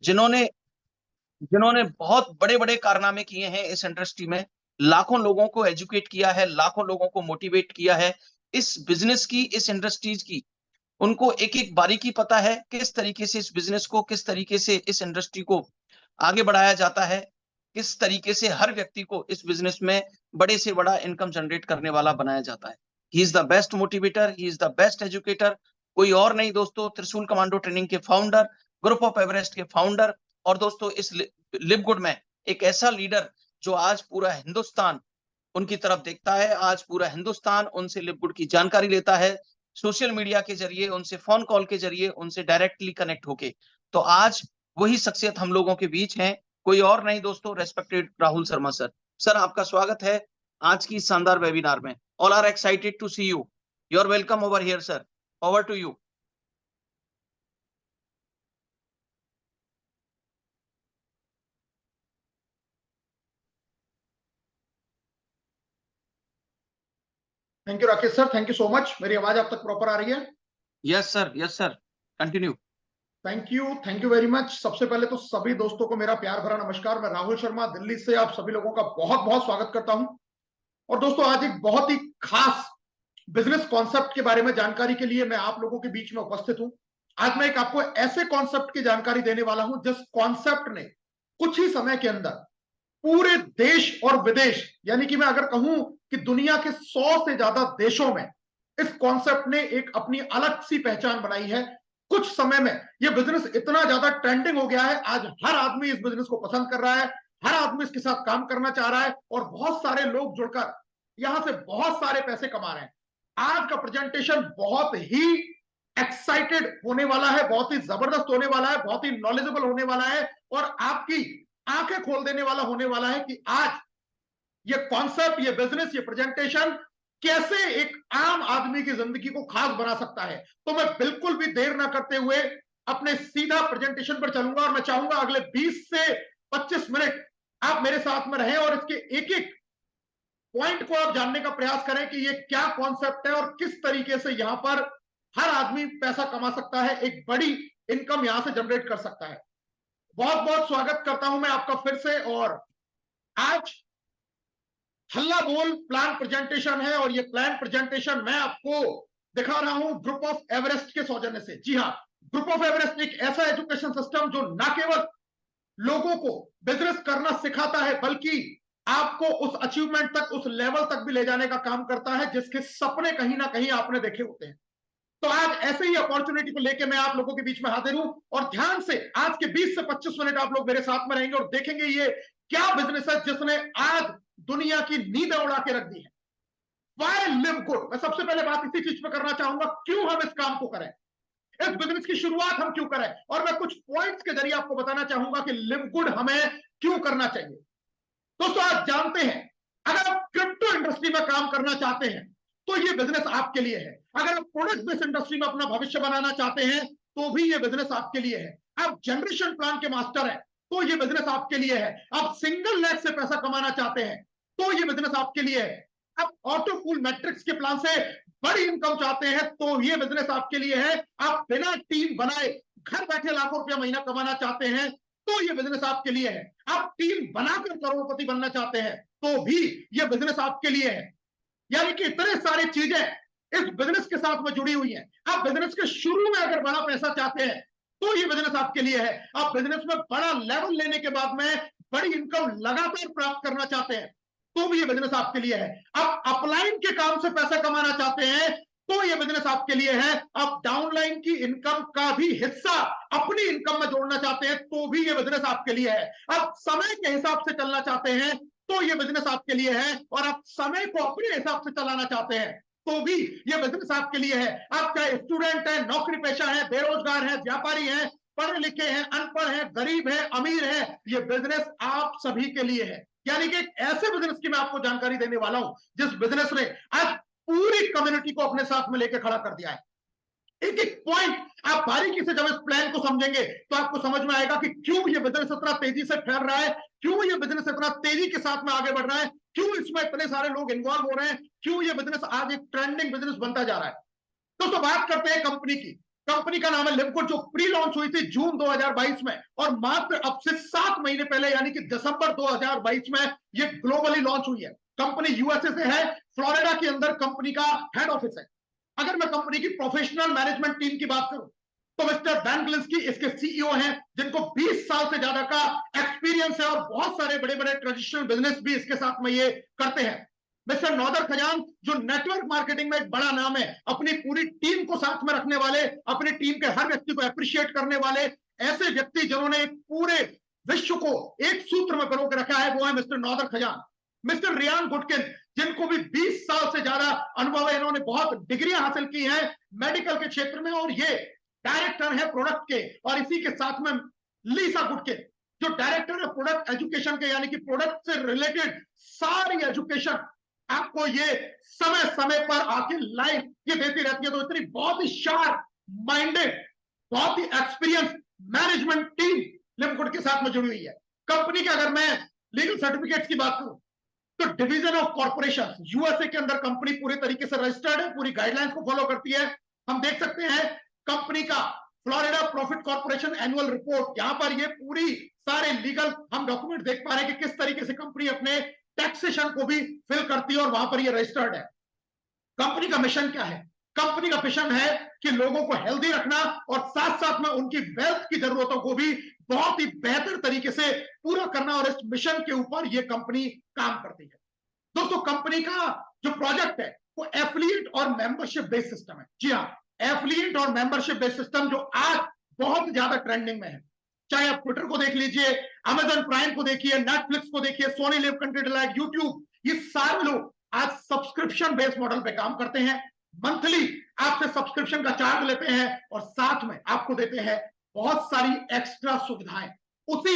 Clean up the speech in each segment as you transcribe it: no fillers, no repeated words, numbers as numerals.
जिन्होंने जिन्होंने बहुत बड़े बड़े कारनामे किए हैं इस इंडस्ट्री में। लाखों लोगों को एजुकेट किया है, लाखों लोगों को मोटिवेट किया है इस बिजनेस की, इस इंडस्ट्रीज की। उनको एक एक बारीकी पता है, किस तरीके से इस बिजनेस को, किस तरीके से इस इंडस्ट्री को आगे बढ़ाया जाता है, किस तरीके से हर व्यक्ति को इस बिजनेस में बड़े से बड़ा इनकम जनरेट करने वाला बनाया जाता है। He is the best motivator, he is the best educator. कोई और नहीं दोस्तों, त्रिशूल कमांडो ट्रेनिंग के फाउंडर, ग्रुप ऑफ एवरेस्ट के फाउंडर। और दोस्तों इस लिवगुड में एक ऐसा लीडर जो आज पूरा हिंदुस्तान उनकी तरफ देखता है, आज पूरा हिंदुस्तान उनसे लिवगुड की जानकारी लेता है, सोशल मीडिया के जरिए, उनसे फोन कॉल के जरिए, उनसे डायरेक्टली कनेक्ट होके। तो आज वही शख्सियत हम लोगों के बीच है, कोई और नहीं दोस्तों, respected Rahul Sharma sir. Sir आपका स्वागत है आज की शानदार वेबिनार में। All are excited to see you. You are welcome over here sir. Over to you. Thank you Rakesh sir, thank you so much. मेरी आवाज आप तक प्रॉपर आ रही है? Yes sir, yes sir, continue. Thank you very much. सबसे पहले तो सभी दोस्तों को मेरा प्यार भरा नमस्कार। मैं राहुल शर्मा दिल्ली से आप सभी लोगों का बहुत बहुत स्वागत करता हूं। और दोस्तों आज एक बहुत ही खास बिजनेस कॉन्सेप्ट के बारे में जानकारी के लिए मैं आप लोगों के बीच में उपस्थित हूं। आज मैं एक आपको ऐसे कॉन्सेप्ट की जानकारी देने वाला हूं जिस कॉन्सेप्ट ने कुछ ही समय के अंदर पूरे देश और विदेश, यानी कि मैं अगर कहूं कि दुनिया के 100 से ज्यादा देशों में इस कॉन्सेप्ट ने एक अपनी अलग सी पहचान बनाई है। कुछ समय में यह बिजनेस इतना ज्यादा ट्रेंडिंग हो गया है, आज हर आदमी इस बिजनेस को पसंद कर रहा है, हर आदमी इसके साथ काम करना चाह रहा है और बहुत सारे लोग जुड़कर यहां से बहुत सारे पैसे कमा रहे हैं। आज का प्रेजेंटेशन बहुत ही एक्साइटेड होने वाला है, बहुत ही जबरदस्त होने वाला है, बहुत ही नॉलेजेबल होने वाला है और आपकी आंखें खोल देने वाला होने वाला है कि आज ये कॉन्सेप्ट, ये बिजनेस, ये प्रेजेंटेशन कैसे एक आम आदमी की जिंदगी को खास बना सकता है। तो मैं बिल्कुल भी देर ना करते हुए अपने सीधा प्रेजेंटेशन पर चलूंगा और मैं चाहूंगा अगले 20 से 25 मिनट आप मेरे साथ में रहें और इसके एक एक पॉइंट को आप जानने का प्रयास करें कि ये क्या कॉन्सेप्ट है और किस तरीके से यहां पर हर आदमी पैसा कमा सकता है, एक बड़ी इनकम यहां से जनरेट कर सकता है। बहुत बहुत स्वागत करता हूं मैं आपका फिर से। और आज हल्ला बोल प्लान प्रेजेंटेशन है और ये प्लान प्रेजेंटेशन मैं आपको दिखा रहा हूं ग्रुप ऑफ एवरेस्ट के सौजन्य से। जी हां, ग्रुप ऑफ एवरेस्ट एक ऐसा एजुकेशन सिस्टम जो न केवल लोगों को बिजनेस करना सिखाता है बल्कि आपको उस अचीवमेंट तक, उस लेवल तक भी ले जाने का काम करता है जिसके सपने कहीं ना कहीं आपने देखे होते हैं। तो आज ऐसे ही अपॉर्चुनिटी को लेकर मैं आप लोगों के बीच में हाजिर हूं और ध्यान से आज के 20 से 25 मिनट आप लोग मेरे साथ में रहेंगे और देखेंगे ये क्या बिजनेस है जिसने आज दुनिया की नींद उड़ा के रख दी है। वाई लिव गुड। मैं सबसे पहले बात इसी चीज पे करना चाहूंगा, क्यों हम इस काम को करें, इस बिजनेस की शुरुआत हम क्यों करें और मैं कुछ पॉइंट्स के जरिए आपको बताना चाहूंगा कि लिव गुड हमें क्यों करना चाहिए। दोस्तों आप जानते हैं, अगर आप क्रिप्टो इंडस्ट्री में काम करना चाहते हैं तो ये बिजनेस आपके लिए है। अगर आप प्रोडक्ट बेस्ड इंडस्ट्री में अपना भविष्य बनाना चाहते हैं तो भी ये बिजनेस आपके लिए है। आप जनरेशन प्लान के मास्टर हैं तो ये बिजनेस आपके लिए है। आप सिंगल लेग से पैसा कमाना चाहते हैं तो ये बिजनेस आपके लिए है। आप ऑटो कूल मैट्रिक्स के प्लान से बड़ी इनकम चाहते हैं तो ये बिजनेस आपके लिए है। आप बिना टीम बनाए घर बैठे लाखों रुपया महीना कमाना चाहते हैं तो ये बिजनेस आपके लिए है। आप टीम बनाकर करोड़पति बनना चाहते हैं तो भी ये बिजनेस आपके लिए है। यानी कि इतने सारी चीजें इस बिजनेस के साथ में जुड़ी हुई हैं। आप बिजनेस के शुरू में अगर बड़ा पैसा चाहते हैं तो ये बिजनेस आपके लिए है। आप बिजनेस में बड़ा लेवल लेने के बाद में बड़ी इनकम लगातार प्राप्त करना चाहते हैं तो भी ये बिजनेस आपके लिए है। आप अपलाइन के काम से पैसा कमाना चाहते हैं तो ये बिजनेस आपके लिए है। आप डाउनलाइन की इनकम का भी हिस्सा अपनी इनकम में जोड़ना चाहते हैं तो भी ये बिजनेस आपके लिए है। आप समय के हिसाब से चलना चाहते हैं तो ये बिजनेस आपके लिए है। और आप समय को अपने हिसाब से चलाना चाहते हैं तो भी ये बिजनेस आपके लिए है। आप चाहे स्टूडेंट है, नौकरी पेशा है, बेरोजगार है, व्यापारी है, पढ़े लिखे हैं, अनपढ़ है, गरीब है, अमीर है, ये बिजनेस आप सभी के लिए है। यानी कि एक ऐसे बिजनेस की मैं आपको जानकारी देने वाला हूं जिस बिजनेस ने आज पूरी कम्युनिटी को अपने साथ में लेकर खड़ा कर दिया है। एक एक पॉइंट आप बारीकी से जब इस प्लान को समझेंगे तो आपको समझ में आएगा कि क्यों ये बिजनेस इतना तेजी से फैल रहा है, क्यों ये बिजनेस इतना तेजी के साथ में आगे बढ़ रहा है, क्यों इसमें इतने सारे लोग इन्वॉल्व हो रहे हैं, क्यों ये बिजनेस आज एक ट्रेंडिंग बिजनेस बनता जा रहा है। दोस्तों बात करते हैं कंपनी की। कंपनी का नाम है लिवगुड, जो प्री लॉन्च हुई थी जून 2022 में, और मात्र अब से 7 महीने पहले यानी कि दिसंबर 2022 में ये ग्लोबली लॉन्च हुई है। कंपनी यूएसए से है, फ्लोरिडा के अंदर कंपनी का हेड ऑफिस है। अगर मैं कंपनी की प्रोफेशनल मैनेजमेंट टीम की बात करूं तो मिस्टर बैन गिलिंस्की इसके सीईओ हैं, जिनको 20 साल से ज्यादा का एक्सपीरियंस है और बहुत सारे बड़े बड़े ट्रेडिशनल बिजनेस भी इसके साथ में ये करते हैं। मिस्टर नौदर खजान, जो नेटवर्क मार्केटिंग में एक बड़ा नाम है, अपनी पूरी टीम को साथ में रखने वाले, अपनी टीम के हर व्यक्ति को अप्रिशिएट करने वाले ऐसे व्यक्ति जिन्होंने एक पूरे विश्व को एक सूत्र में पिरो के रखा है, वो है मिस्टर नौदर खजान। मिस्टर रियान गुटकिन, जिनको भी 20 साल से ज्यादा अनुभव है, इन्होंने बहुत डिग्रियां हासिल की हैं मेडिकल के क्षेत्र में, और ये डायरेक्टर है प्रोडक्ट के। और इसी के साथ में लीसा गुटकिन, जो डायरेक्टर है प्रोडक्ट एजुकेशन के, यानी कि प्रोडक्ट से रिलेटेड सारी एजुकेशन आपको ये समय समय पर आके लाइव ये देती रहती है। तो इतनी बहुत ही शार्प माइंडेड, बहुत ही एक्सपीरियंस मैनेजमेंट टीम लिवगुड के साथ में जुड़ी हुई है। कंपनी के अगर मैं लीगल सर्टिफिकेट्स की बात करूं तो डिवीजन ऑफ कॉर्पोरेशन यूएसए के अंदर कंपनी पूरी तरीके से रजिस्टर्ड है, पूरी गाइडलाइंस को फॉलो करती है। हम देख सकते हैं कंपनी का Florida profit corporation annual report, यहां पर ये पूरी सारे लीगल हम डॉक्यूमेंट देख पा रहे हैं कि किस तरीके से कंपनी अपने टैक्सेशन को भी फिल करती है और वहां पर ये रजिस्टर्ड है। कंपनी का मिशन क्या है? कंपनी का मिशन है कि लोगों को हेल्दी रखना और साथ साथ में उनकी वेल्थ की जरूरतों को भी बहुत ही बेहतर तरीके से पूरा करना, और इस मिशन के ऊपर ये कंपनी काम करती है। दोस्तों, कंपनी का जो प्रोजेक्ट है वो एफिलिएट और मेंबरशिप बेस्ड सिस्टम है। जी हाँ, एफिलिएट और मेंबरशिप बेस्ड सिस्टम जो आज बहुत ज्यादा ट्रेंडिंग में है। चाहे आप ट्विटर को देख लीजिए, अमेजन प्राइम को देखिए, नेटफ्लिक्स को देखिए, Sony LIV content like YouTube, ये सारे लोग आज सब्सक्रिप्शन बेस्ड मॉडल पे काम करते हैं। मंथली आपसे सब्सक्रिप्शन का चार्ज लेते हैं और साथ में आपको देते हैं बहुत सारी एक्स्ट्रा सुविधाएं। उसी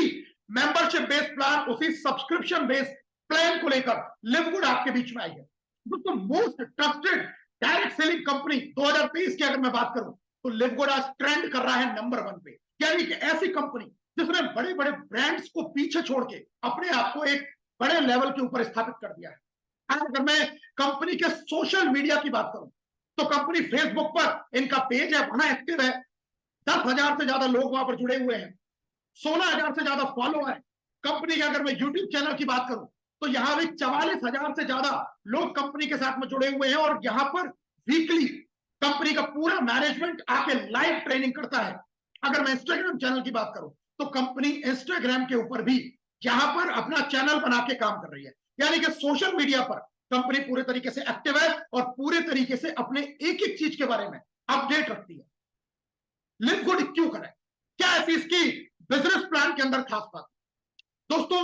मेंबरशिप बेस्ड प्लान, उसी सब्सक्रिप्शन बेस्ड प्लान को लेकर लिवगुड आपके बीच में आई है। दोस्तों, most trusted direct selling company 2023 की अगर मैं बात करूं तो लिवगुड आज ट्रेंड कर रहा है नंबर 1 पे। यानी कि ऐसी कंपनी जिसने बड़े बड़े ब्रांड्स को पीछे छोड़ के अपने आप को एक बड़े लेवल के ऊपर स्थापित कर दिया है। अगर मैं कंपनी के सोशल मीडिया की बात करूं तो कंपनी फेसबुक पर इनका पेज है, वहां एक्टिव है, 10,000 से ज्यादा लोग वहां पर जुड़े हुए हैं, 16,000 से ज्यादा फॉलो है। कंपनी के अगर मैं यूट्यूब चैनल की बात करूं तो यहां भी 44,000 से ज्यादा लोग कंपनी के साथ में जुड़े हुए हैं, और यहां पर वीकली कंपनी का पूरा मैनेजमेंट आके लाइव ट्रेनिंग करता है। अगर मैं इंस्टाग्राम चैनल की बात करूं तो कंपनी इंस्टाग्राम के ऊपर भी यहां पर अपना चैनल बना के काम कर रही है। यानी कि सोशल मीडिया पर कंपनी पूरे तरीके से एक्टिव है और पूरे तरीके से अपने एक एक चीज के बारे में अपडेट रखती है। लिवगुड क्यों करें? क्या ऐसी इसकी बिजनेस प्लान के अंदर खास बात? दोस्तों,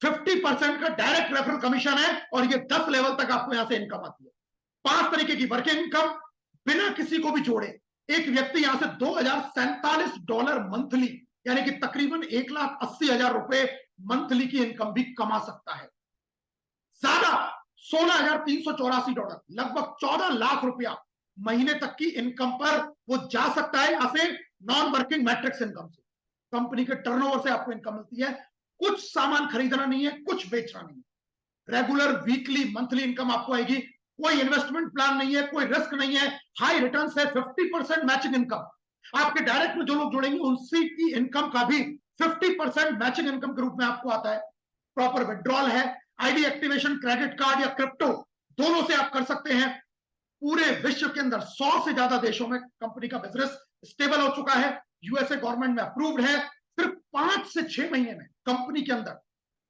50% का डायरेक्ट रेफरल कमीशन है और ये 10 लेवल तक आपको यहां से इनकम आती है। 5 तरीके की वर्किंग इनकम बिना किसी को भी जोड़े एक व्यक्ति यहां से $2,047 मंथली, यानी कि तकरीबन 1,80,000 रुपए मंथली की इनकम भी कमा सकता है। ज्यादा $16,384, लगभग 14 लाख रुपया महीने तक की इनकम पर वो जा सकता है यहां से नॉन वर्किंग मैट्रिक्स इनकम से। कंपनी के टर्नओवर से आपको इनकम मिलती है। कुछ सामान खरीदना नहीं है, कुछ बेचना नहीं है। रेगुलर वीकली मंथली इनकम आपको आएगी। कोई इन्वेस्टमेंट प्लान नहीं है, कोई रिस्क नहीं है, हाई रिटर्न है, 50% मैचिंग इनकम। आपके डायरेक्ट में जो लोग जुड़ेंगे उनसी की इनकम का भी 50% मैचिंग इनकम के रूप में आपको आता है। प्रॉपर विड्रॉल है, आईडी एक्टिवेशन, क्रेडिट कार्ड या क्रिप्टो दोनों से आप कर सकते हैं। पूरे विश्व के अंदर 100 से ज्यादा देशों में कंपनी का बिजनेस स्टेबल हो चुका है, यूएसए गवर्नमेंट में अप्रूव्ड है। सिर्फ 5 से 6 महीने में कंपनी के अंदर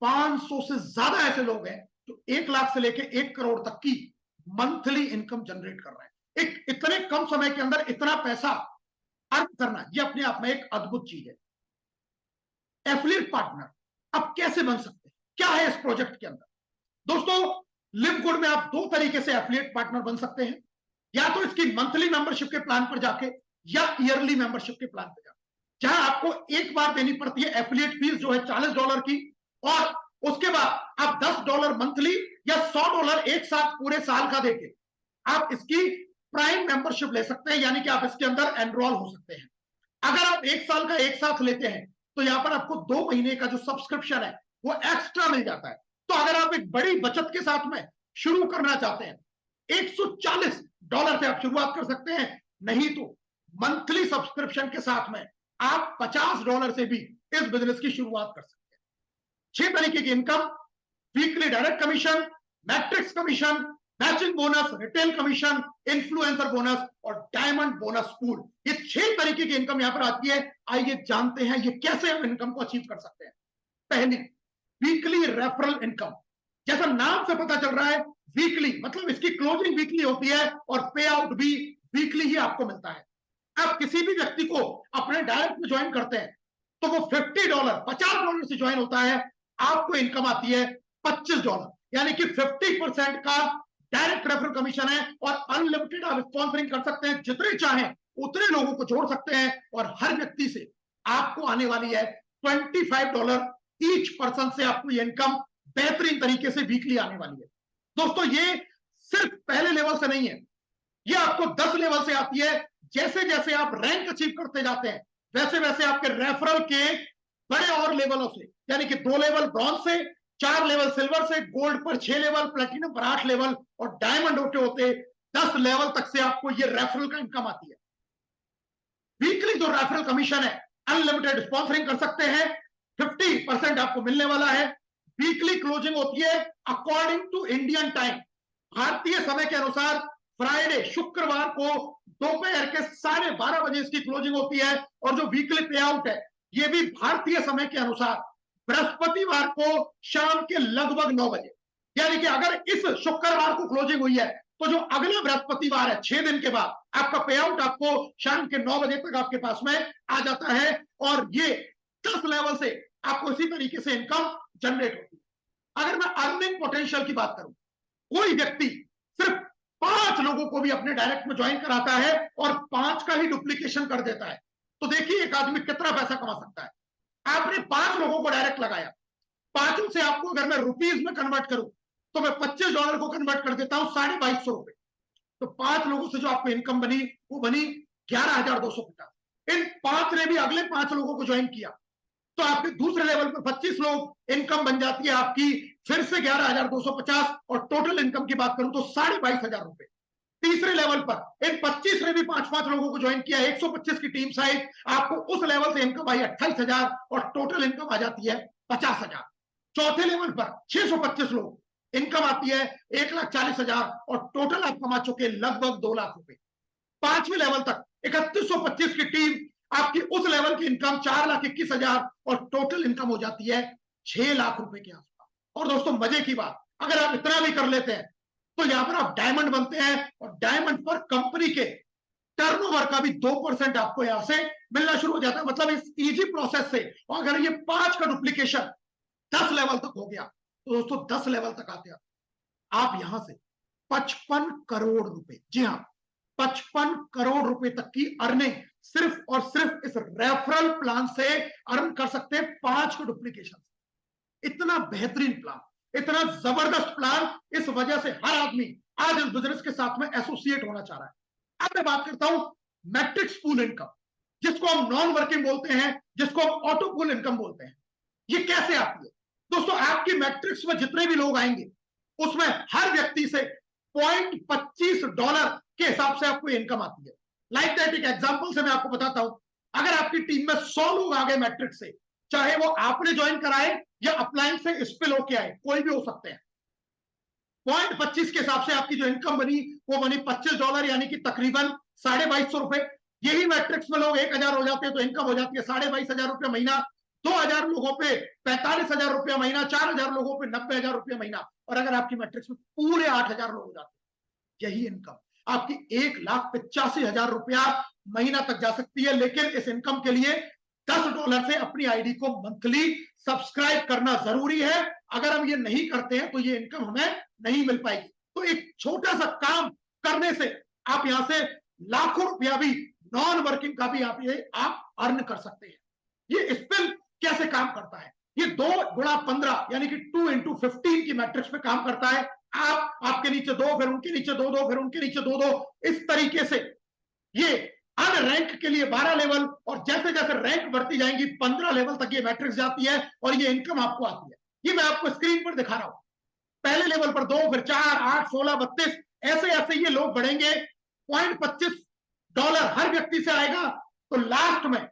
500 से ज्यादा ऐसे लोग हैं जो 1 लाख से लेकर 1 करोड़ तक की मंथली इनकम जनरेट कर रहे हैं। एक इतने कम समय के अंदर इतना पैसा अर्न करना, यह अपने आप में एक अद्भुत चीज है। एफिलिएट पार्टनर अब कैसे बन सकते हैं, क्या है इस प्रोजेक्ट के अंदर? दोस्तों, लिवगुड में आप 2 तरीके से एफिलिएट पार्टनर बन सकते हैं, या तो इसकी मंथली मेंबरशिप के प्लान पर जाके या ईयरली मेंबरशिप के प्लान पर जाके, जहां आपको एक बार देनी पड़ती है एफिलिएट फीस जो है $40 की, और उसके बाद आप $10 मंथली या $100 एक साथ पूरे साल का देके आप इसकी प्राइम मेंबरशिप ले सकते हैं, यानी कि आप इसके अंदर एनरोल हो सकते हैं। अगर आप 1 साल का एक साथ लेते हैं तो यहां पर आपको 2 महीने का जो सब्सक्रिप्शन है वो एक्स्ट्रा मिल जाता है। तो अगर आप एक बड़ी बचत के साथ में शुरू करना चाहते हैं, $140 से आप शुरुआत कर सकते हैं, नहीं तो मंथली सब्सक्रिप्शन के साथ में आप $50 से भी इस बिजनेस की शुरुआत कर सकते हैं। 6 तरीके की income, weekly direct commission, matrix commission, matching bonus, retail commission, influencer bonus और डायमंड बोनस पूल। ये 6 तरीके की इनकम यहां पर आती है। आइए जानते हैं ये कैसे हम इनकम को अचीव कर सकते हैं। पहली, वीकली रेफरल इनकम। जैसा नाम से पता चल रहा है, वीकली मतलब इसकी क्लोजिंग वीकली होती है और पे आउट भी वीकली ही आपको मिलता है। आप किसी भी व्यक्ति को अपने डायरेक्ट में ज्वाइन करते हैं तो वो $50 से ज्वाइन होता है, आपको इनकम आती है $25, यानी कि 50% का डायरेक्ट रेफरल कमीशन है और अनलिमिटेड आप स्पॉन्सरिंग कर सकते हैं, जितने चाहें उतने लोगों को जोड़ सकते हैं और हर व्यक्ति से आपको आने वाली है $25 ईच पर्सन से। आपको ये इनकम बेहतरीन तरीके से वीकली आने वाली है। दोस्तों ये सिर्फ पहले लेवल से नहीं है, ये आपको 10 लेवल से आती है। जैसे जैसे आप रैंक अचीव करते जाते हैं वैसे वैसे आपके रेफरल के बड़े और लेवलों से, यानी कि 2 लेवल ब्रॉन्ज से, 4 लेवल सिल्वर से, गोल्ड पर 6 लेवल, प्लेटिनम पर 8 लेवल और डायमंड होते होते 10 लेवल तक से आपको ये रेफरल का इनकम आती है। वीकली जो रेफरल कमीशन है, अनलिमिटेड स्पॉन्सरिंग कर सकते हैं, 50% आपको मिलने वाला है। वीकली क्लोजिंग होती है अकॉर्डिंग टू इंडियन टाइम, भारतीय समय के अनुसार। फ्राइडे शुक्रवार को दोपहर के 12:30 बजे इसकी क्लोजिंग होती है और जो वीकली पे आउट है ये भी भारतीय समय के अनुसार बृहस्पतिवार को शाम के लगभग 9 बजे। यानी कि अगर इस शुक्रवार को क्लोजिंग हुई है तो जो अगला बृहस्पतिवार है 6 दिन के बाद आपका पे आउट आपको शाम के 9 बजे तक आपके पास में आ जाता है और ये 10 लेवल से आपको इसी तरीके से इनकम जनरेट होती है। अगर मैं अर्निंग पोटेंशियल की बात करूं, कोई व्यक्ति सिर्फ 5 लोगों को भी अपने डायरेक्ट में ज्वाइन कराता है और 5 का ही डुप्लीकेशन कर देता है, तो देखिए एक आदमी कितना पैसा कमा सकता है। आपने 5 लोगों को डायरेक्ट लगाया, 5 से आपको अगर मैं रुपीज में कन्वर्ट करूं तो मैं $25 को कन्वर्ट कर देता हूं ₹2250। तो 5 लोगों से जो आपको इनकम बनी वो बनी 11,250। इन 5 ने भी अगले 5 लोगों को ज्वाइन किया तो आपके दूसरे लेवल पर 25 लोग, इनकम बन जाती है आपकी फिर से 11,250 और टोटल इनकम की बात करूं तो ₹22,500। तीसरे लेवल पर इन 25 ने भी 5-5 लोगों को ज्वाइन किया, 125 की टीम साइज, आपको उस लेवल से इनकम आई 28,000 और टोटल इनकम आ जाती है 50,000। चौथे लेवल पर 625 लोग, इनकम आती है 1,40,000 और टोटल आप कमा चुके लगभग 2 लाख रुपए। पांचवें लेवल तक 3125 की टीम, आपकी उस लेवल की इनकम 4,21,000 और टोटल इनकम हो जाती है 6 लाख रुपए के आसपास। और दोस्तों मजे की बात, अगर आप इतना भी कर लेते हैं तो यहां पर आप डायमंड बनते हैं और डायमंड पर कंपनी के टर्नओवर का भी 2% आपको यहां से मिलना शुरू हो जाता है। मतलब इस इजी प्रोसेस से अगर ये 5 का डुप्लीकेशन 10 लेवल तक हो गया तो दोस्तों 10 लेवल तक आते हैं आप यहां से 55 करोड़ रुपए, जी हाँ 55 करोड़ रुपए तक की अर्निंग सिर्फ और सिर्फ इस रेफरल प्लान से अर्न कर सकते हैं 5 के डुप्लीकेशन। इतना बेहतरीन प्लान, इतना जबरदस्त प्लान, इस वजह से हर आदमी आज इस बिजनेस के साथ में एसोसिएट होना चाह रहा है। अब मैं बात करता हूं मैट्रिक्स पूल इनकम, जिसको हम नॉन वर्किंग बोलते हैं, जिसको हम ऑटो पूल इनकम बोलते हैं। ये कैसे आती है दोस्तों? आपकी मैट्रिक्स में जितने भी लोग आएंगे उसमें हर व्यक्ति से $0.25 के हिसाब से आपको इनकम आती है। लाइक दैट एक एग्जांपल से मैं आपको बताता हूं, अगर आपकी टीम में 100 लोग आ गए मैट्रिक्स से, चाहे वो आपने ज्वाइन कराए या अपलाइन से स्पिल होके आए, कोई भी हो सकते हैं, 0.25 के हिसाब से आपकी जो इनकम बनी वो बनी $25, यानी कि तकरीबन ₹2250। यही मैट्रिक्स में लोग 1,000 हो जाते हैं तो इनकम हो जाती है ₹22,500 महीना। 2,000 लोगों पे ₹45,000 महीना, 4,000 लोगों पे ₹90,000 महीना। और अगर आपकी मैट्रिक्स में पूरे 8,000 लोग हो जाते हैं, यही इनकम आपकी ₹1,85,000 महीना तक जा सकती है। लेकिन इस इनकम के लिए $10 से अपनी आईडी को मंथली सब्सक्राइब करना जरूरी है। अगर हम ये नहीं करते हैं तो ये इनकम हमें नहीं मिल पाएगी। तो एक छोटा सा काम करने से आप यहां से लाखों रुपया भी, नॉन वर्किंग का भी आप अर्न कर सकते हैं। ये स्पिल कैसे काम करता है? ये 2x15 यानी कि 2x15 की मैट्रिक्स पे काम करता है। आपके नीचे 2, फिर उनके नीचे 2, फिर उनके नीचे 2, इस तरीके से ये हर रैंक के लिए 12 लेवल और जैसे जैसे रैंक बढ़ती जाएंगी 15 लेवल तक ये मैट्रिक्स जाती है और ये इनकम आपको आती है। ये मैं आपको स्क्रीन पर दिखा रहा हूं। पहले लेवल पर 2, फिर 4, 8, 16, 32 ऐसे ऐसे ये लोग बढ़ेंगे। $0.25 डॉलर हर व्यक्ति से आएगा, तो लास्ट में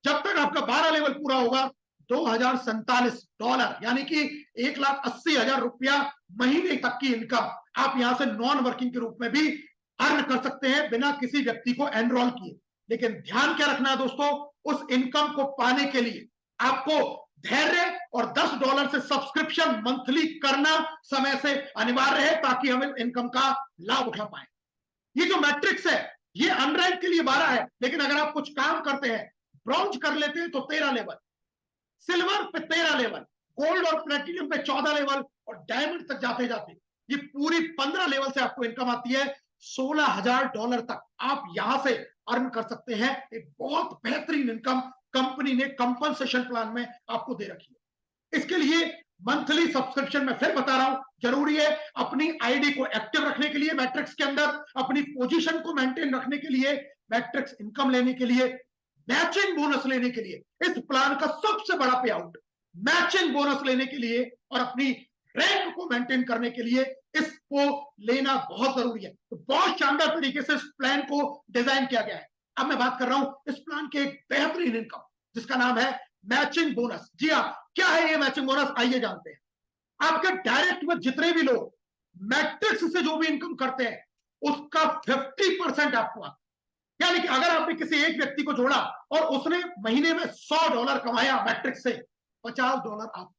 जब तक आपका 12 लेवल पूरा होगा $2047, यानी कि 1,80,000 रुपया महीने तक की इनकम आप यहां से नॉन वर्किंग के रूप में भी अर्न कर सकते हैं बिना किसी व्यक्ति को एनरोल किए। लेकिन ध्यान क्या रखना है दोस्तों, उस इनकम को पाने के लिए आपको धैर्य और $10 से सब्सक्रिप्शन मंथली करना समय से अनिवार्य है, ताकि हम इनकम का लाभ उठा पाए। ये जो मैट्रिक्स है ये अनरैंक के लिए 12 है, लेकिन अगर आप कुछ काम करते हैं, ब्रॉन्ज कर लेते हैं तो 13 लेवल, सिल्वर पे 13 लेवल, गोल्ड और प्लेटिनियम पे 14 लेवल और डायमंड तक जाते जाते ये पूरी 15 लेवल से आपको इनकम आती है। $16,000 तक आप यहां से अर्न कर सकते हैं। एक बहुत बेहतरीन इनकम कंपनी ने कंपनसेशन प्लान में आपको दे रखी है। इसके लिए मंथली सब्सक्रिप्शन में फिर बता रहा हूं, जरूरी है अपनी आईडी को एक्टिव रखने के लिए मैट्रिक्स के अंदर, अपनी पोजीशन को मेंटेन रखने के लिए, मैट्रिक्स इनकम लेने के लिए, मैचिंग बोनस लेने के लिए, इस प्लान का सबसे बड़ा पे आउट मैचिंग बोनस लेने के लिए और अपनी रैंक को मेंटेन करने के लिए इसको लेना बहुत जरूरी है। तो बहुत शानदार तरीके से इस प्लान को डिजाइन किया गया है। अब मैं बात कर रहा हूं इस प्लान के एक बेहतरीन इनकम जिसका नाम है मैचिंग बोनस। जी हाँ, क्या है ये मैचिंग बोनस, आइए जानते हैं। आपके डायरेक्ट में जितने भी लोग मैट्रिक्स से जो भी इनकम करते हैं उसका 50% आपको आता है। यानी कि अगर आपने किसी एक व्यक्ति को जोड़ा और उसने महीने में $100 कमाया मैट्रिक्स से, $50 आपको।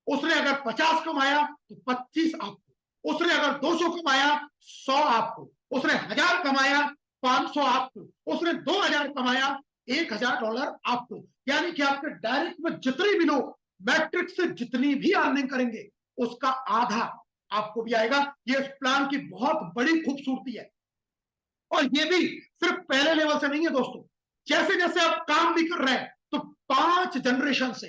उसने अगर 50 कमाया तो 25 आपको। उसने अगर 200 कमाया 100 आपको। उसने 1000 कमाया 500 आपको। उसने 2000 कमाया $1000 आपको। यानी कि आपके डायरेक्ट में जितने भी लोग मैट्रिक्स से जितनी भी अर्निंग करेंगे उसका आधा आपको भी आएगा। ये इस प्लान की बहुत बड़ी खूबसूरती है। और ये भी सिर्फ पहले लेवल से नहीं है दोस्तों, जैसे जैसे आप काम भी कर रहे हैं तो 5 जनरेशन से,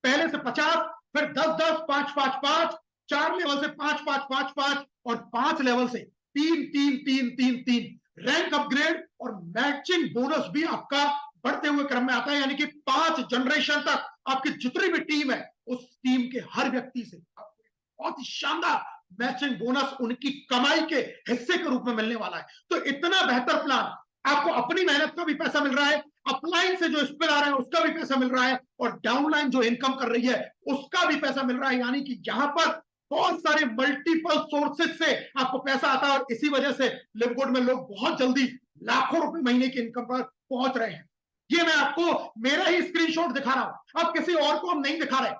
पहले से 50, फिर 10-10, 5-5-5, 4 लेवल से 5-5-5-5 और 5 लेवल से 3-3-3-3-3 रैंक अपग्रेड और मैचिंग बोनस भी आपका बढ़ते हुए क्रम में आता है। यानी कि 5 जनरेशन तक आपकी जितनी भी टीम है उस टीम के हर व्यक्ति से आपको बहुत ही शानदार मैचिंग बोनस उनकी कमाई के हिस्से के रूप में मिलने वाला है। तो इतना बेहतर प्लान, आपको अपनी मेहनत का भी पैसा मिल रहा है, अपलाइन से जो स्पिल आ रहा है उसका भी पैसा मिल रहा है और डाउनलाइन जो इनकम कर रही है उसका भी पैसा मिल रहा है। यानी कि यहां पर बहुत सारे मल्टीपल सोर्सेज से आपको पैसा आता है और इसी वजह से लिवगुड में लोग बहुत जल्दी लाखों रुपए महीने की इनकम पर पहुंच रहे हैं। ये मैं आपको मेरा ही स्क्रीनशॉट दिखा रहा हूं, अब किसी और को हम नहीं दिखा रहे।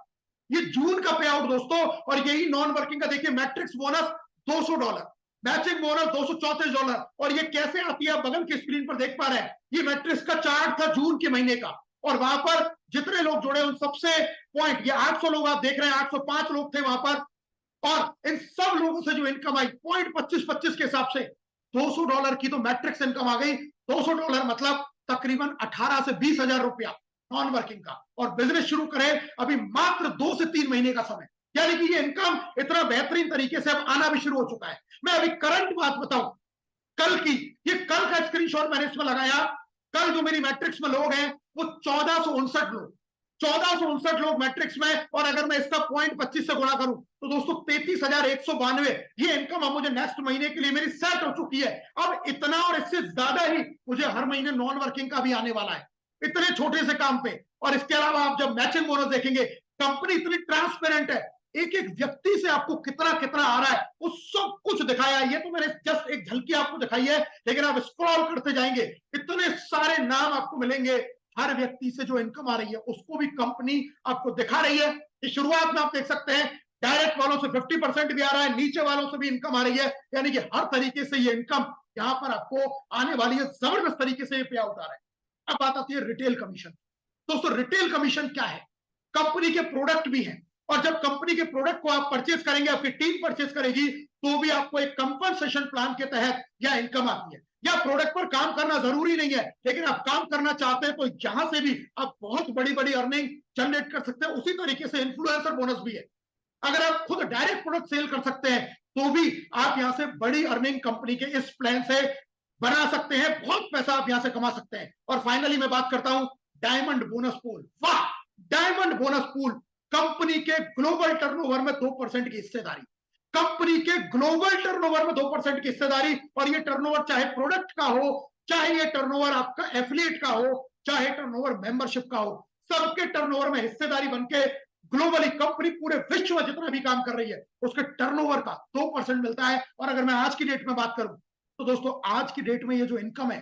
ये जून का पे आउट दोस्तों, और यही नॉन वर्किंग का देखिए, मैट्रिक्स बोनस $200, मैचिंग बोनस $234। और ये कैसे आती है आप बगल की स्क्रीन पर देख पा रहे हैं। ये मैट्रिक्स का चार्ट था जून के महीने का और वहां पर जितने लोग जुड़े उन सबसे पॉइंट, ये 800 लोग आप देख रहे हैं, 805 लोग थे वहां पर, और इन सब लोगों से जो इनकम आई पॉइंट 25-25 के हिसाब से $200 की तो मैट्रिक्स इनकम आ गई। $200 मतलब तकरीबन 18 से 20 हजार रुपया नॉन वर्किंग का, और बिजनेस शुरू करें अभी मात्र 2 से 3 महीने का समय। यानी कि ये इनकम इतना बेहतरीन तरीके से अब आना भी शुरू हो चुका है। मैं अभी करंट बात बताऊं कल की, ये कल का स्क्रीनशॉट मैंने इसमें लगाया। कल जो मेरी मैट्रिक्स में लोग हैं वो 1459 लोग, 1459 लोग मैट्रिक्स में, और अगर मैं इसका पॉइंट 25 से गुणा करूं तो दोस्तों 33,192 ये इनकम अब मुझे नेक्स्ट महीने के लिए मेरी सेट हो चुकी है। अब इतना और इससे ज्यादा ही मुझे हर महीने नॉन वर्किंग का भी आने वाला है, इतने छोटे से काम पे। और इसके अलावा आप जब मैचिंग बोनस देखेंगे, कंपनी इतनी ट्रांसपेरेंट है, एक एक व्यक्ति से आपको कितना कितना आ रहा है वो सब कुछ दिखाया है। ये तो मैंने जस्ट एक झलकी आपको दिखाई है, लेकिन आप स्क्रॉल करते जाएंगे इतने सारे नाम आपको मिलेंगे। हर व्यक्ति से जो इनकम आ रही है उसको भी कंपनी आपको दिखा रही है। इस शुरुआत में आप देख सकते हैं डायरेक्ट वालों से 50% भी आ रहा है, नीचे वालों से भी इनकम आ रही है। यानी कि हर तरीके से ये इनकम यहां पर आपको आने वाली है, जबरदस्त तरीके से ये पे आउट आ रहा है। अब बात आती है रिटेल कमीशन। दोस्तों रिटेल कमीशन क्या है, कंपनी के प्रोडक्ट भी हैं, और जब कंपनी के प्रोडक्ट को आप परचेज करेंगे, आपकी टीम परचेज करेगी, तो भी आपको एक कंपनसेशन प्लान के तहत यह इनकम आती है। या प्रोडक्ट पर काम करना जरूरी नहीं है, लेकिन आप काम करना चाहते हैं तो यहां से भी आप बहुत बड़ी बड़ी अर्निंग जनरेट कर सकते हैं। उसी तरीके से इन्फ्लुएंसर बोनस भी है, अगर आप खुद डायरेक्ट प्रोडक्ट सेल कर सकते हैं तो भी आप यहां से बड़ी अर्निंग कंपनी के इस प्लान से बना सकते हैं, बहुत पैसा आप यहां से कमा सकते हैं। और फाइनली मैं बात करता हूं डायमंड बोनस पूल। वाह, डायमंड बोनस पूल, कंपनी के ग्लोबल टर्नओवर में 2% की हिस्सेदारी, कंपनी के ग्लोबल टर्नओवर में 2% की हिस्सेदारी। और ये टर्नओवर चाहे प्रोडक्ट का हो चाहे ये टर्नओवर आपका एफिलिएट का हो, चाहे टर्नओवर मेंबरशिप का हो, सबके टर्नओवर में हिस्सेदारी बनके ग्लोबली कंपनी पूरे विश्व में जितना भी काम कर रही है उसके टर्नओवर का 2% मिलता है। और अगर मैं आज की डेट में बात करूं तो दोस्तों आज की डेट में ये जो इनकम है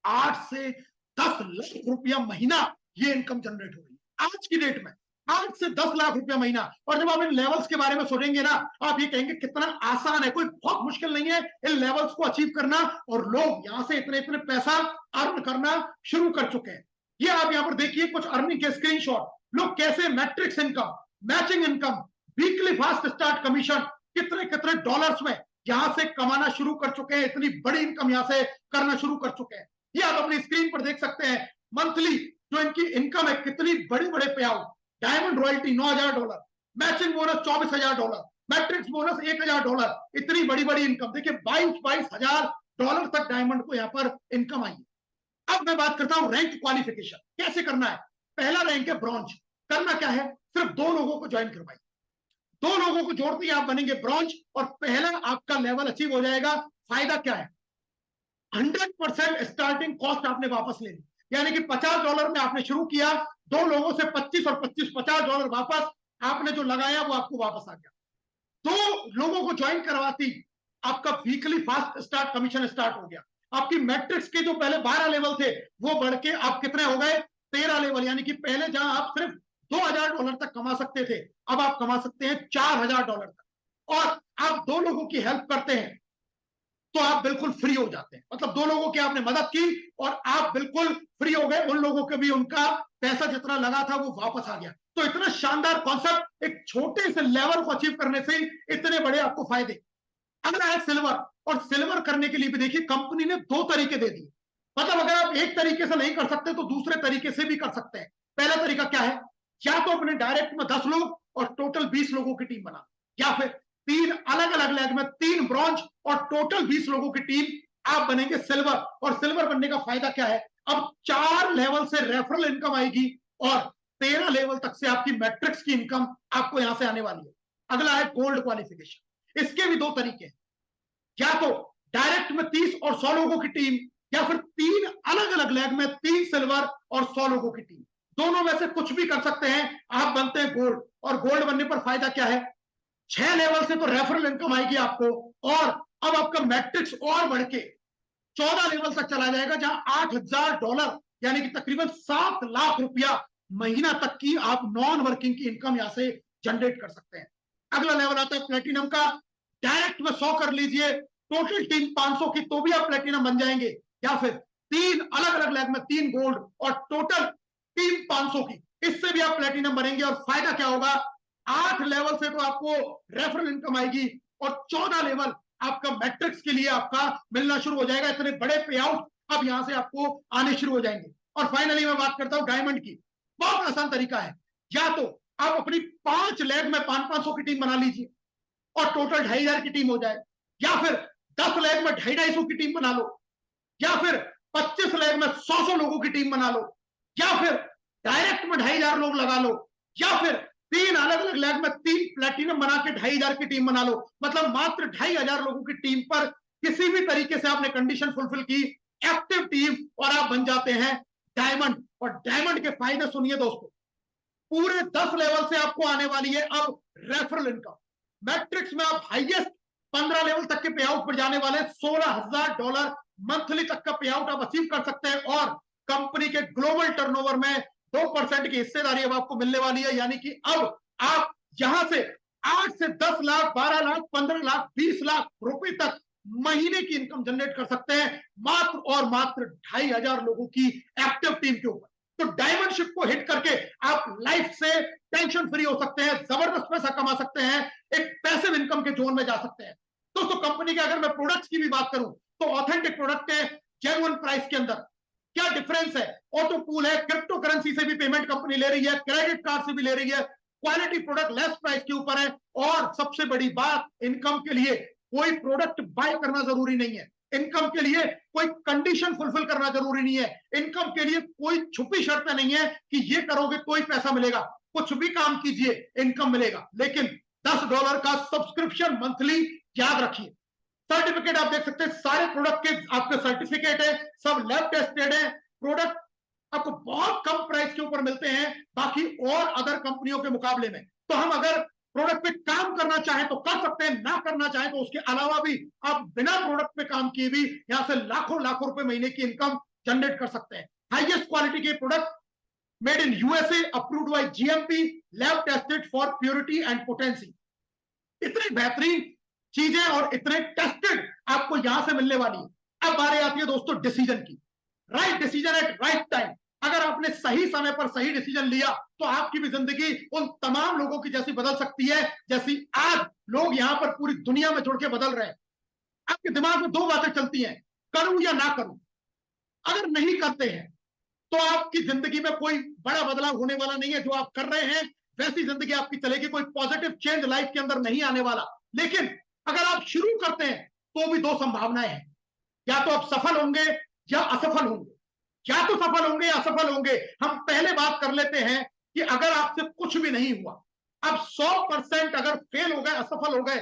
8 से 10 लाख रुपया महीना ये इनकम जनरेट हो रही है आज की डेट में। 8 से 10 लाख रुपया महीना। और जब आप इन लेवल्स के बारे में सोचेंगे ना आप ये कहेंगे कितना आसान है, कोई बहुत मुश्किल नहीं है इन लेवल्स को अचीव करना। और लोग यहां से इतने इतने पैसा अर्न करना शुरू कर चुके हैं। ये आप यहां पर देखिए कुछ अर्निंग के स्क्रीनशॉट, लोग कैसे matrix income, matching income, weekly fast start commission कितने कितने डॉलर्स में यहां से कमाना शुरू कर चुके हैं, इतनी बड़ी इनकम यहां से करना शुरू कर चुके हैं। ये आप अपनी स्क्रीन पर देख सकते हैं मंथली जो इनकी इनकम है, कितनी बड़ी बड़े पे out. Diamond royalty $9,000, matching bonus $24,000, matrix bonus $1,000, इतनी बड़ी बड़ी इनकम। देखिए 22,000 डॉलर तक डायमंड को यहां पर इनकम आई है। अब मैं बात करता हूं रैंक क्वालिफिकेशन कैसे करना है। पहला रैंक है ब्रॉन्ज। करना क्या है, सिर्फ 2 लोगों को ज्वाइन करवाइए, 2 लोगों को जोड़ते ही आप बनेंगे ब्रॉन्ज और पहला आपका लेवल अचीव हो जाएगा। फायदा क्या है, 100% स्टार्टिंग कॉस्ट आपने वापस ले ली, यानी कि $50 में आपने शुरू किया, 2 लोगों से 25 और 25 $50 वापस आपने जो लगाया वो आपको वापस आ गया। 2 लोगों को ज्वाइन करवाती आपका weekly fast start commission start हो गया। आपकी मैट्रिक्स के जो पहले 12 लेवल थे वो बढ़ के आप कितने हो गए, 13 लेवल। यानी कि पहले जहां आप सिर्फ $2,000 तक कमा सकते थे अब आप कमा सकते हैं $4,000 तक। और आप 2 लोगों की हेल्प करते हैं तो आप बिल्कुल फ्री हो जाते हैं। मतलब 2 लोगों की आपने मदद की और आप बिल्कुल फ्री हो गए, उन लोगों के भी उनका पैसा जितना लगा था वो वापस आ गया। तो इतना शानदार कॉन्सेप्ट, एक छोटे से लेवल को अचीव करने से इतने बड़े आपको फायदे। अगला है सिल्वर। और सिल्वर करने के लिए भी देखिए कंपनी ने 2 तरीके दे दिए। मतलब अगर आप एक तरीके से नहीं कर सकते तो दूसरे तरीके से भी कर सकते हैं। पहला तरीका क्या है, या तो अपने डायरेक्ट में 10 लोग और टोटल 20 लोगों की टीम बना, या फिर 3 अलग अलग लेग में 3 ब्रॉन्ज और टोटल 20 लोगों की टीम आप बनेंगे सिल्वर। और सिल्वर बनने का फायदा क्या है, अब 4 लेवल से रेफरल इनकम आएगी और 13 लेवल तक से आपकी मैट्रिक्स की इनकम आपको यहां से आने वाली है। अगला है गोल्ड क्वालिफिकेशन। इसके भी 2 तरीके हैं, या तो डायरेक्ट में 30 और 100 लोगों की टीम, या फिर 3 अलग अलग लेग में 3 सिल्वर और 100 लोगों की टीम। दोनों में से कुछ भी कर सकते हैं, आप बनते हैं गोल्ड। और गोल्ड बनने पर फायदा क्या है, 6 लेवल से तो रेफरल इनकम आएगी आपको, और अब आपका मैट्रिक्स और बढ़ के 14 लेवल तक चला जाएगा जहां $8,000 यानी कि तकरीबन 7 लाख रुपया महीना तक की आप नॉन वर्किंग की इनकम यहां से जनरेट कर सकते हैं। अगला लेवल आता है प्लेटिनम का। डायरेक्ट में 100 कर लीजिए, टोटल टीम 500 की तो भी आप प्लेटिनम बन जाएंगे, या फिर 3 अलग अलग लेग में 3 गोल्ड और टोटल टीम 500 की, इससे भी आप प्लेटिनम बनेंगे। और फायदा क्या होगा, 8 लेवल से तो आपको रेफरल इनकम आएगी और 14 लेवल आपका मैट्रिक्स के लिए आपका मिलना शुरू हो जाएगा। इतने बड़े पे आउट अब यहां से आपको आने शुरू हो जाएंगे। और फाइनली मैं बात करता हूं डायमंड की। बहुत आसान तरीका है, या तो आप अपनी 5 लेग में 500 की टीम बना लीजिए और टोटल 2,500 की टीम हो जाए, या फिर 10 लेग में 250 की टीम बना लो, या फिर 25 लेग में 100 लोगों की टीम बना लो, या फिर डायरेक्ट में 2,500 लोग लगा लो, या फिर 3 अलग अलग लेग में 3 प्लेटिनम बना के 2,500 की टीम बना लो। मतलब मात्र 2,500 लोगों की टीम पर किसी भी तरीके से आपने कंडीशन फुलफिल की, एक्टिव टीम, और आप बन जाते हैं डायमंड। और डायमंड के फायदे सुनिए दोस्तों, पूरे 10 लेवल से आपको आने वाली है अब रेफरल इनकम। मैट्रिक्स में आप हाईएस्ट 15 लेवल तक के पे आउट पर जाने वाले $16,000 मंथली तक का पे आउट आप अचीव कर सकते हैं। और कंपनी के ग्लोबल टर्नओवर में 2% की हिस्सेदारी अब आपको मिलने वाली है। यानी कि अब आप यहां से 8 से 10 लाख, 12 लाख, 15 लाख, 20 लाख रुपए तक महीने की इनकम जनरेट कर सकते हैं मात्र और मात्र 2,500 लोगों की एक्टिव टीम के ऊपर। तो डायमंडशिप को हिट करके आप लाइफ से टेंशन फ्री हो सकते हैं, जबरदस्त पैसा कमा सकते हैं, एक पैसिव इनकम के जोन में जा सकते हैं। दोस्तों कंपनी के अगर मैं प्रोडक्ट्स की भी बात करूं तो ऑथेंटिक प्रोडक्ट है, जेन्युइन प्राइस के अंदर। क्या डिफरेंस है, ऑटो पूल है, क्रिप्टो करेंसी से भी पेमेंट कंपनी ले रही है, क्रेडिट कार्ड से भी ले रही है, क्वालिटी प्रोडक्ट लेस प्राइस के ऊपर है। और सबसे बड़ी बात, इनकम के लिए कोई प्रोडक्ट बाय करना जरूरी नहीं है, इनकम के लिए कोई कंडीशन फुलफिल करना जरूरी नहीं है, इनकम के लिए कोई छुपी शर्त नहीं है कि ये करोगे तो ही पैसा मिलेगा। कुछ भी काम कीजिए इनकम मिलेगा, लेकिन $10 का सब्सक्रिप्शन मंथली याद रखिए। सर्टिफिकेट आप देख सकते हैं, सारे प्रोडक्ट के आपके सर्टिफिकेट है, सब लैब टेस्टेड है। प्रोडक्ट आपको बहुत कम प्राइस के ऊपर मिलते हैं बाकी और अदर कंपनियों के मुकाबले में। तो हम अगर प्रोडक्ट पे काम करना चाहें तो कर सकते हैं, ना करना चाहें तो उसके अलावा भी आप बिना प्रोडक्ट पे काम किए भी यहां से लाखों लाखों रुपए महीने की इनकम जनरेट कर सकते हैं। हाईएस्ट क्वालिटी के product made in USA, approved by GMP, lab tested for purity and potency. इतनी बेहतरीन चीजें और इतने टेस्टेड आपको यहां से मिलने वाली है। अब बारी आती है दोस्तों डिसीजन की। Right decision at right time. अगर आपने सही समय पर सही डिसीजन लिया तो आपकी भी जिंदगी उन तमाम लोगों की जैसी बदल सकती है जैसी आज लोग यहां पर पूरी दुनिया में जुड़ के बदल रहे हैं। आपके दिमाग में दो बातें चलती हैं, करूं या ना करूं। अगर नहीं करते हैं तो आपकी जिंदगी में कोई बड़ा बदलाव होने वाला नहीं है। जो आप कर रहे हैं वैसी जिंदगी आपकी चलेगी, कोई पॉजिटिव चेंज लाइफ के अंदर नहीं आने वाला। लेकिन अगर आप शुरू करते हैं तो भी दो संभावनाएं हैं, या तो आप सफल होंगे या असफल होंगे। या तो सफल होंगे या असफल होंगे। हम पहले बात कर लेते हैं कि अगर आपसे कुछ भी नहीं हुआ, आप 100% अगर फेल हो गए, असफल हो गए,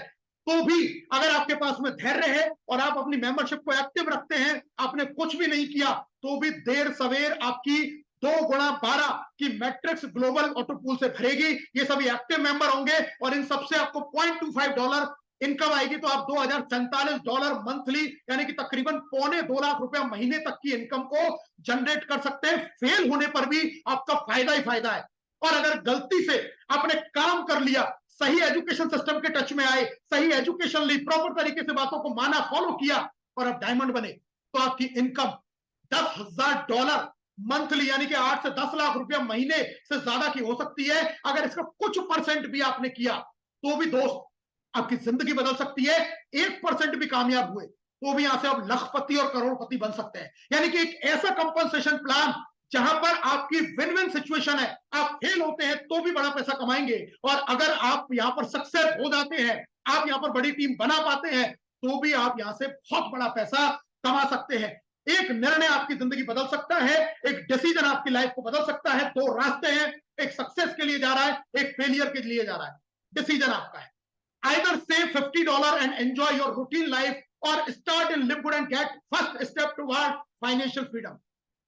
तो भी अगर आपके पास में धैर्य है और आप अपनी मेंबरशिप को एक्टिव रखते हैं, आपने कुछ भी नहीं किया, तो भी देर सवेर आपकी 2 गुणा 12 की मैट्रिक्स ग्लोबल ऑटो पूल से भरेगी। ये सभी एक्टिव मेंबर होंगे और इन सबसे आपको $0.25 इनकम आएगी। तो आप $2047 मंथली यानी कि तकरीबन $2.25 लाख महीने तक की इनकम को जनरेट कर सकते हैं। फेल होने पर भी आपका फायदा ही फायदा है। और अगर गलती से आपने काम कर लिया, सही एजुकेशन सिस्टम के टच में आए, सही एजुकेशन ली, प्रॉपर तरीके से बातों को माना, फॉलो किया और आप डायमंड बने, तो आपकी इनकम $10,000 मंथली यानी कि 8 से 10 लाख रुपया महीने से ज्यादा की हो सकती है। अगर इसका कुछ परसेंट भी आपने किया तो भी दोस्त आपकी जिंदगी बदल सकती है। 1% भी कामयाब हुए तो भी यहां से आप लखपति और करोड़पति बन सकते हैं। यानी कि एक ऐसा कंपनसेशन प्लान जहां पर आपकी विन विन सिचुएशन है। आप फेल होते हैं तो भी बड़ा पैसा कमाएंगे, और अगर आप यहां पर सक्सेस हो जाते हैं, आप यहां पर बड़ी टीम बना पाते हैं, तो भी आप यहां से बहुत बड़ा पैसा कमा सकते हैं। एक निर्णय आपकी जिंदगी बदल सकता है, एक डिसीजन आपकी लाइफ को बदल सकता है। दो रास्ते हैं, एक सक्सेस के लिए जा रहा है, एक फेलियर के लिए जा रहा है। डिसीजन आपका है। Either save $50 and enjoy your routine life, or start and live good and get first step toward financial freedom.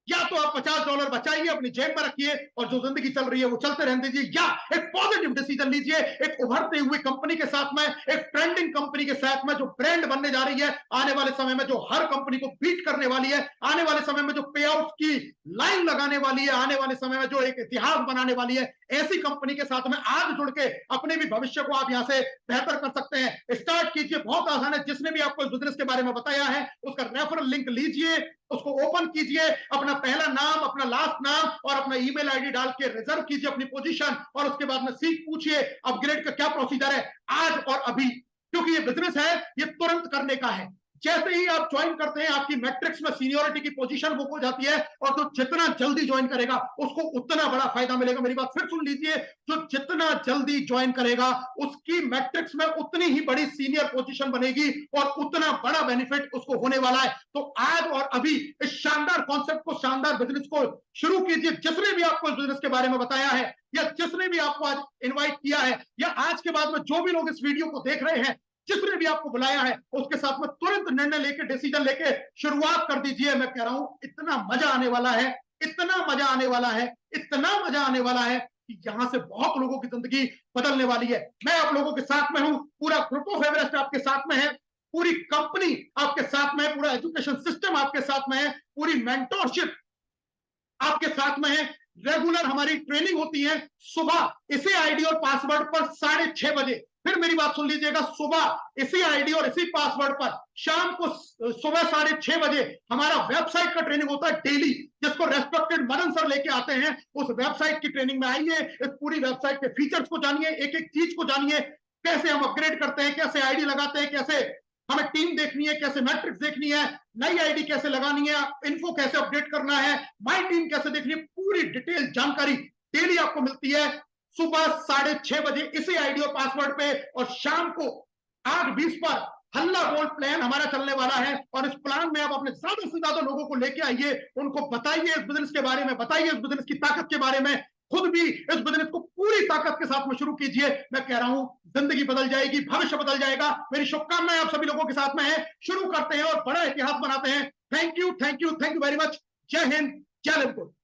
या तो आप $50 बचाइए, अपनी जेब में रखिए और जो जिंदगी चल रही है वो चलते रहने दीजिए, या एक पॉजिटिव डिसीजन लीजिए, एक उभरते हुए कंपनी के साथ में, एक ट्रेंडिंग कंपनी के साथ में जो ब्रांड बनने जा रही है आने वाले समय में, जो हर कंपनी को बीट करने वाली है आने वाले समय में, जो पे आउट की लाइन लगाने वाली है आने वाले समय में, जो एक इतिहास बनाने वाली है। ऐसी कंपनी के साथ में आज जुड़ के अपने भी भविष्य को आप यहां से बेहतर कर सकते हैं। स्टार्ट कीजिए, बहुत आसान है। जिसने भी आपको इस बिजनेस के बारे में बताया है उसका रेफरल लिंक लीजिए, उसको ओपन कीजिए, अपना पहला नाम, अपना लास्ट नाम और अपना ईमेल आईडी डाल के रिजर्व कीजिए अपनी पोजीशन, और उसके बाद में सीख पूछिए अपग्रेड का क्या प्रोसीजर है आज और अभी, क्योंकि ये बिजनेस है, ये तुरंत करने का है। जैसे ही आप ज्वाइन करते हैं आपकी मैट्रिक्स में सीनियोरिटी की पोजीशन बुक हो जाती है, और जो जितना जल्दी ज्वाइन करेगा उसको उतना बड़ा फायदा मिलेगा। मेरी बात फिर सुन लीजिए, जो जितना जल्दी ज्वाइन करेगा उसकी मैट्रिक्स में उतनी ही बड़ी सीनियर पोजीशन बनेगी और उतना बड़ा बेनिफिट उसको होने वाला है। तो आज और अभी इस शानदार कॉन्सेप्ट को, शानदार बिजनेस को शुरू कीजिए। जिसने भी आपको इस बिजनेस के बारे में बताया है, या जिसने भी आपको आज इन्वाइट किया है, या आज के बाद में जो भी लोग इस वीडियो को देख रहे हैं, जिसने भी आपको बुलाया है, उसके साथ में तुरंत निर्णय लेके, डिसीजन लेके शुरुआत कर दीजिए। मैं कह रहा हूं इतना मजा आने वाला है, इतना मजा आने वाला है, इतना मजा आने वाला है कि यहां से बहुत लोगों की जिंदगी बदलने वाली है। मैं आप लोगों के साथ में हूं, पूरा ग्रुप ऑफ एवरेस्ट आपके साथ में है, पूरी कंपनी आपके साथ में है, पूरा एजुकेशन सिस्टम आपके साथ में है, पूरी मेंटोरशिप आपके साथ में है। रेगुलर हमारी ट्रेनिंग होती है सुबह इसी आईडी और पासवर्ड पर 6:30 बजे। फिर मेरी बात सुन लीजिएगा, सुबह इसी आईडी और इसी पासवर्ड पर शाम को सुबह 6:30 बजे हमारा वेबसाइट का ट्रेनिंग होता है डेली, जिसको रेस्पेक्टेड मदन सर लेके आते हैं। उस वेबसाइट की ट्रेनिंग में आइए, इस पूरी वेबसाइट के फीचर्स को जानिए, एक एक चीज को जानिए, कैसे हम अपग्रेड करते हैं, कैसे आईडी लगाते हैं, कैसे हमें टीम देखनी है, कैसे मैट्रिक्स देखनी है, नई आईडी कैसे लगानी है, इन्फो कैसे अपडेट करना है, माई टीम कैसे देखनी है, पूरी डिटेल जानकारी डेली आपको मिलती है सुबह 6:30 बजे इसी आईडी और पासवर्ड पे। और शाम को 8:20 पर हल्ला गोल्ड प्लान हमारा चलने वाला है, और इस प्लान में आप अपने ज्यादा से ज्यादा लोगों को लेके आइए, उनको बताइए इस बिजनेस के बारे में, बताइए इस बिजनेस की ताकत के बारे में, खुद भी इस बिजनेस को पूरी ताकत के साथ में शुरू कीजिए। मैं कह रहा हूं जिंदगी बदल जाएगी, भविष्य बदल जाएगा। मेरी शुभकामनाएं आप सभी लोगों के साथ में है। शुरू करते हैं और बड़ा इतिहास बनाते हैं। Thank you very much. जय हिंद, जय लिंगपुर।